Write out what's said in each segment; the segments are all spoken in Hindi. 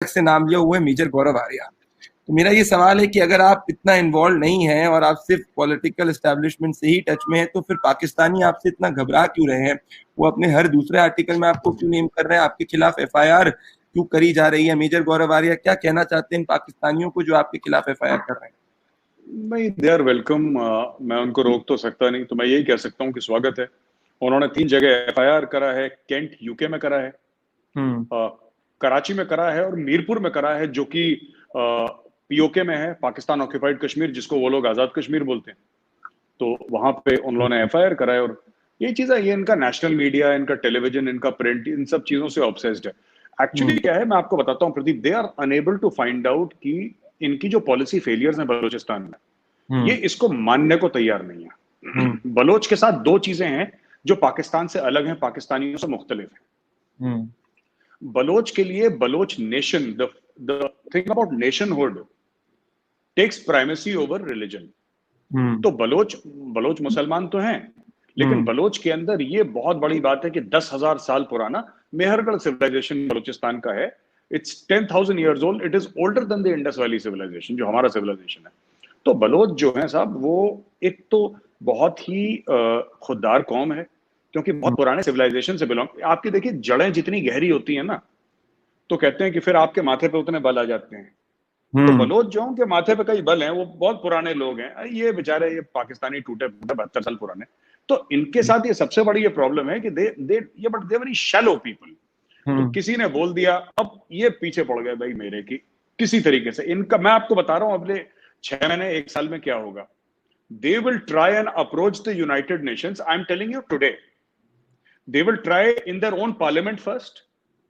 से नाम लिया हुआ है मेजर गौरव आर्या। तो मेरा ये सवाल है कि अगर आप इतना इन्वॉल्व नहीं हैं और आप सिर्फ पॉलिटिकल एस्टेब्लिशमेंट से ही टच में है, तो फिर पाकिस्तानी आपसे इतना घबरा क्यों रहे हैं? वो अपने हर दूसरे आर्टिकल में आपको क्यों नेम कर रहे हैं? आपके खिलाफ एफआईआर क्यों करी जा रही है? मेजर गौरव आर्या क्या कहना चाहते हैं इन पाकिस्तानियों को जो आपके खिलाफ एफआईआर कर रहे हैं? भाई दे आर वेलकम। मैं उनको रोक तो सकता नहीं, तो मैं यही कह सकता हूँ कि स्वागत है। उन्होंने 3 जगह एफआईआर करा है। केंट यूके में करा है, कराची में करा है और मीरपुर में करा है, जो कि पीओके में है, पाकिस्तान ऑक्यूपाइड कश्मीर, जिसको वो लोग आजाद कश्मीर बोलते हैं। तो वहां पे उन्होंने एफआईआर करा है। और ये चीज है, ये इनका नेशनल मीडिया, इनका टेलीविजन, इनका प्रिंट, इन सब चीजों से ऑब्सेस्ड है। एक्चुअली क्या है, मैं आपको बताता हूँ Pradeep, they are unable to find out कि इनकी जो पॉलिसी फेलियर्स हैं बलूचिस्तान में, ये इसको मानने को तैयार नहीं है। बलोच के साथ 2 चीजें हैं जो पाकिस्तान से अलग हैं, पाकिस्तानियों से मुख्तलिफ हैं। बलोच के लिए Baloch nation, the thing about nationhood takes primacy over religion. तो बलोच मुसलमान तो हैं, लेकिन बलोच के अंदर ये बहुत बड़ी बात है कि 10,000 साल पुराना मेहरगढ़ सिविलाइजेशन बलूचिस्तान का है। It's 10,000 years old. It is older than the Indus valley civilisation, जो हमारा सिविलाइजेशन है। तो बलोच जो है साहब, वो एक तो बहुत ही खुददार कौम है, क्योंकि बहुत पुराने सिविलाइजेशन से बिलोंग। आपकी देखिए जड़ें जितनी गहरी होती है ना, तो कहते हैं कि फिर आपके माथे पे उतने बल आ जाते हैं। तो बलोच जो उनके माथे पे कई बल हैं, वो बहुत पुराने लोग हैं। ये बेचारे ये पाकिस्तानी टूटे फूटे 72 साल पुराने। तो इनके साथ ये सबसे बड़ी ये प्रॉब्लम है कि but they very shallow people. तो किसी ने बोल दिया, अब ये पीछे पड़ गए भाई मेरे की किसी तरीके से। इनका मैं आपको बता रहा हूं अगले 6 महीने 1 साल में क्या होगा। They will try and approach the United Nations. I am telling you today, they will try in their own parliament first,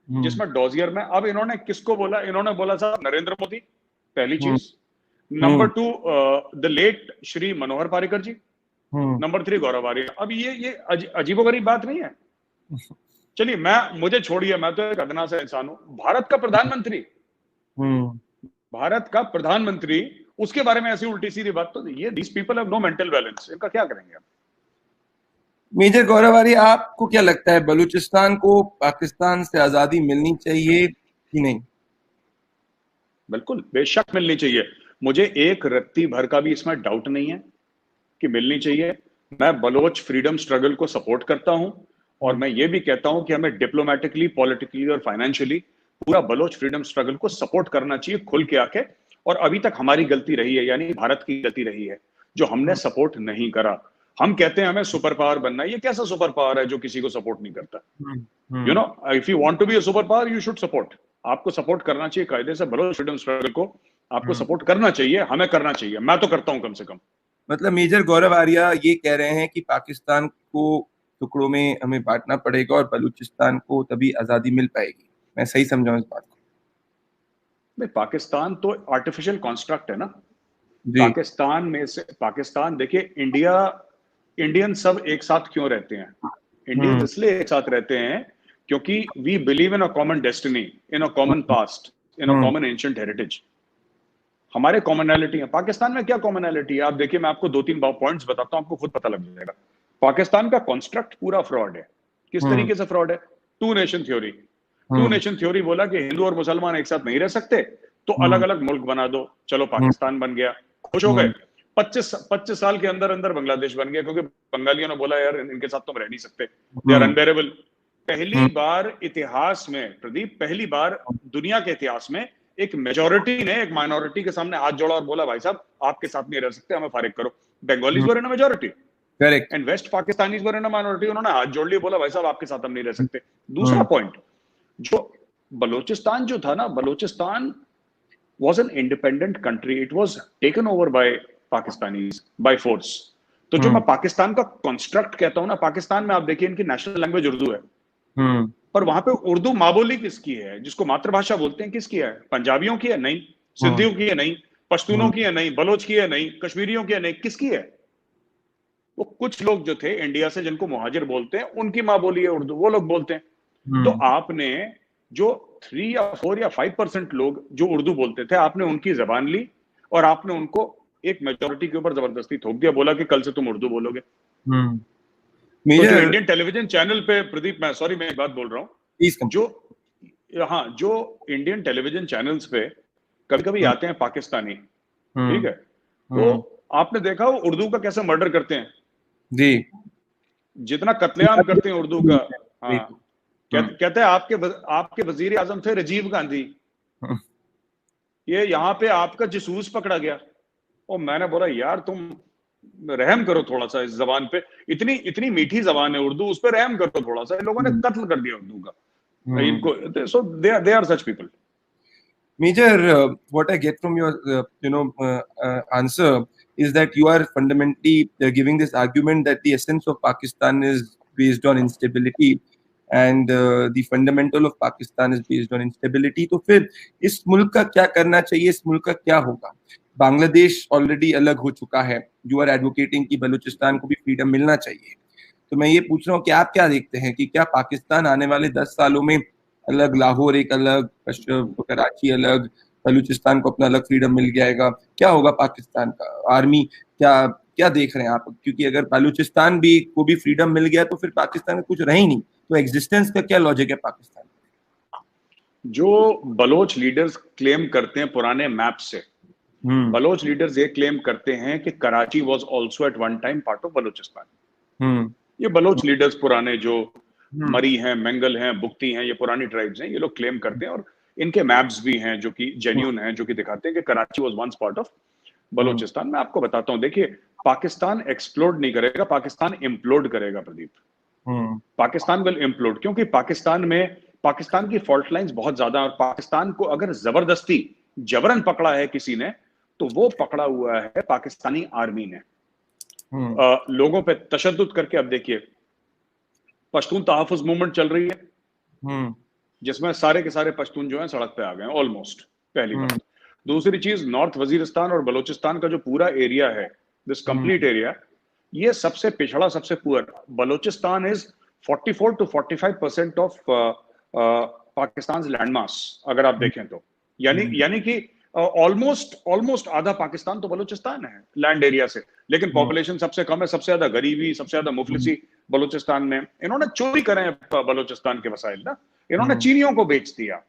जिसमें डॉजियर में। अब इन्होंने किसको बोला? इन्होंने बोला साहब नरेंद्र मोदी, पहली चीज। Number 2 the late Shri Manohar Parrikar ji. Number 3 Gaurav Arya. अब ये अजीबोगरीब बात नहीं है। चलिए, मुझे छोड़िए, मैं तो एक अदना सा इंसान हूं। भारत का प्रधानमंत्री उसके बारे में ऐसी उल्टी सीधी बात, तो ये this people have no mental balance. इनका क्या करेंगे आप? मेजर गौरव आर्या, आपको क्या लगता है बलूचिस्तान को पाकिस्तान से आजादी मिलनी चाहिए कि नहीं? बिल्कुल, बेशक मिलनी चाहिए। मुझे एक रत्ती भर का भी इसमें डाउट नहीं है कि मिलनी चाहिए। मैं बलोच फ्रीडम स्ट्रगल को सपोर्ट करता हूं, और मैं ये भी कहता हूं कि हमें डिप्लोमेटिकली, पॉलिटिकली और फाइनेंशियली पूरा बलोच फ्रीडम स्ट्रगल को सपोर्ट करना चाहिए खुल के आके। और अभी तक हमारी गलती रही है, यानी भारत की गलती रही है, जो हमने सपोर्ट नहीं करा। हम कहते हैं हमें सुपर पावर बनना है। ये कैसा सुपर पावर है जो किसी को सपोर्ट नहीं करता? You know, if you want to be a super power, you should support. आपको सपोर्ट करना चाहिए कायदे से। बलोच फ्रीडम स्ट्रगल को आपको सपोर्ट करना चाहिए, हमें करना चाहिए। मैं तो करता हूं कम से कम। मतलब मेजर गौरव आर्या ये कह रहे हैं कि पाकिस्तान को टुकड़ों में हमें बांटना पड़ेगा और बलूचिस्तान को तभी आजादी मिल पाएगी। मैं सही समझा इस बात को? भाई, पाकिस्तान तो आर्टिफिशियल कॉन्स्ट्रक्ट है ना। पाकिस्तान देखिए, इंडियन सब एक साथ क्यों रहते हैं? इंडियन इसलिए एक साथ रहते हैं क्योंकि we believe in a common destiny, in a common past, in a common ancient heritage. हमारे कॉमनैलिटी है। पाकिस्तान में क्या कॉमनैलिटी है? आप देखिए, मैं आपको 2-3 पॉइंट्स बताता हूं, आपको खुद पता लग जाएगा। पाकिस्तान का कॉन्स्ट्रक्ट पूरा फ्रॉड है। किस तरीके से फ्रॉड है? 2 नेशन थ्योरी। 2 नेशन थ्योरी बोला कि हिंदू और मुसलमान एक साथ नहीं रह सकते, तो अलग अलग मुल्क बना दो। चलो, पाकिस्तान बन गया, खुश हो गए। 25 साल के अंदर अंदर बांग्लादेश बन गया, क्योंकि बंगालियों ने बोला यार इनके साथ तो हम रह नहीं सकते, दे आर अनबेरेबल। पहली बार इतिहास में प्रदीप, पहली बार दुनिया के इतिहास में एक मेजोरिटी ने एक माइनॉरिटी के सामने हाथ जोड़ा और बोला भाई साहब आपके साथ नहीं रह सकते, हमें फारिग करो। Bengalis were in a majority, correct, and west Pakistanis were in a minority. उन्होंने हाथ जोड़ लिया, बोला भाई साहब आपके साथ हम नहीं रह सकते। दूसरा पॉइंट, जो बलूचिस्तान जो था ना, Balochistan was an independent country. It was taken over by Pakistanis by force. तो जो मैं पाकिस्तान का कंस्ट्रक्ट कहता हूं ना, पाकिस्तान में आप देखिए इनकी नेशनल लैंग्वेज उर्दू है, पर वहां पे उर्दू माँ बोली किसकी है, जिसको मातृभाषा बोलते हैं, किसकी है? पंजाबियों की है? नहीं। सिंधियों की है? नहीं। पश्तूनों की है? नहीं। बलोच की है? नहीं। कश्मीरियों की है? नहीं। किसकी है? वो कुछ लोग जो थे इंडिया से, जिनको मुहाजिर बोलते हैं, उनकी माँ बोली है उर्दू, वो लोग बोलते हैं। तो आपने जो 3 या 4 या 5% लोग जो उर्दू बोलते थे, आपने उनकी जबान ली और आपने उनको एक मेजोरिटी के ऊपर जबरदस्ती थोप दिया, बोला कि कल से तुम उर्दू बोलोगे। तो जो इंडियन टेलीविजन चैनल पे प्रदीप, मैं एक बात बोल रहा हूं, जो हाँ, जो इंडियन टेलीविजन चैनल्स पे कभी कभी आते हैं पाकिस्तानी, ठीक है, तो आपने देखा वो उर्दू का कैसे मर्डर करते हैं जी, जितना कत्लेआम करते हैं उर्दू का। हाँ, कहते हैं आपके वजीर आजम थे राजीव गांधी, ये यहाँ पे आपका जसूस पकड़ा गया। और मैंने बोला यार तुम रहम करो थोड़ा सा इस जबान पे, इतनी इतनी मीठी जबान है उर्दू, उस पर रहम करो थोड़ा सा। इन लोगों ने कत्ल कर दिया उर्दू का इनको। So they are such people. Major, what I get from your, answer is that you are fundamentally giving this argument that the essence of Pakistan is based on instability, and the fundamental of Pakistan is based on instability. तो फिर इस मुल्क का क्या करना चाहिए, इस मुल्क का क्या होगा? बांग्लादेश ऑलरेडी अलग हो चुका है, यू आर एडवोकेटिंग कि बलूचिस्तान को भी फ्रीडम मिलना चाहिए। तो मैं ये पूछ रहा हूँ कि आप क्या देखते हैं कि क्या पाकिस्तान आने वाले 10 सालों में अलग, लाहौर एक अलग, कराची अलग, बलूचिस्तान को अपना अलग फ्रीडम मिल जाएगा, क्या होगा पाकिस्तान का? आर्मी क्या क्या देख रहे हैं आप? क्योंकि अगर बलूचिस्तान भी को भी फ्रीडम मिल गया तो फिर पाकिस्तान में कुछ रह ही नहीं, तो एग्जिस्टेंस का क्या लॉजिक है पाकिस्तान? जो बलोच लीडर्स क्लेम करते हैं पुराने मैप से, बलोच लीडर्स ये क्लेम करते हैं कि Karachi was also at one time part of Balochistan. ये बलोच लीडर्स पुराने जो मरी हैं, मंगल हैं, बुख्ती हैं, ये पुरानी ट्राइब्स हैं, ये लोग क्लेम करते हैं। और इनके मैप्स भी हैं जो कि जेन्युइन हैं, जो कि दिखाते हैं कि Karachi was once part of Balochistan. मैं आपको बताता हूं, देखिए पाकिस्तान एक्सप्लोड नहीं करेगा, पाकिस्तान इम्प्लोड करेगा प्रदीप। पाकिस्तान विल इम्प्लोड, क्योंकि पाकिस्तान की फॉल्ट लाइंस बहुत ज्यादा, और पाकिस्तान को अगर जबरदस्ती जबरन पकड़ा है किसी ने, तो वो पकड़ा हुआ है पाकिस्तानी आर्मी ने। लोगों पे तशद्दुद करके। अब देखिए पश्तून तहफ़्फ़ुज़ मूवमेंट चल रही है, जिसमें सारे के सारे पश्तून जो हैं सड़क पे आ गए हैं ऑलमोस्ट, पहली बात। दूसरी चीज, नॉर्थ वजीरिस्तान और बलूचिस्तान का जो पूरा एरिया है, दिस कंप्लीट एरिया, ये सबसे पिछड़ा, सबसे poor. Balochistan is 44 to 45% of Pakistan land mass, अगर आप देखें तो। यानी कि ऑलमोस्ट आधा पाकिस्तान तो बलूचिस्तान है लैंड एरिया से, लेकिन पॉपुलेशन सबसे कम है, सबसे ज्यादा गरीबी, सबसे ज्यादा मुफलिसी बलूचिस्तान में। इन्होंने चोरी करे हैं बलूचिस्तान के वसाइल ना, इन्होंने चीनियों को बेच दिया।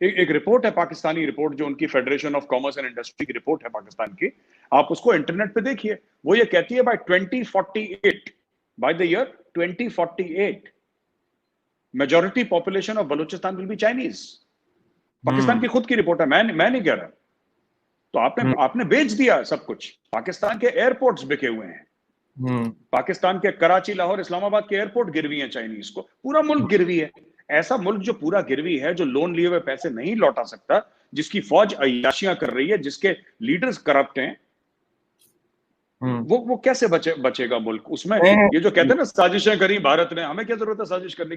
एक रिपोर्ट है, पाकिस्तानी रिपोर्ट, जो उनकी federation of commerce and industry की रिपोर्ट है पाकिस्तान की, आप उसको इंटरनेट पे देखिए। वो ये कहती है by 2048, by the year 2048 majority population of Balochistan will be Chinese. Pakistan की खुद की रिपोर्ट है, मैं नहीं कह रहा। तो आपने बेच दिया सब कुछ। पाकिस्तान के एयरपोर्ट्स बिके हुए हैं, पाकिस्तान के कराची, लाहौर, इस्लामाबाद के एयरपोर्ट गिरवी हैं चाइनीज को, पूरा मुल्क गिरवी है। ऐसा मुल्क जो पूरा गिरवी है, जो लोन लिए हुए पैसे नहीं लौटा सकता, जिसकी फौज अय्याशियां कर रही है, जिसके लीडर्स करप्ट हैं, वो कैसे बचेगा मुल्क? उसमें ये जो कहते हैं ना साजिशें करी भारत ने, हमें क्या जरूरत है साजिश करने की?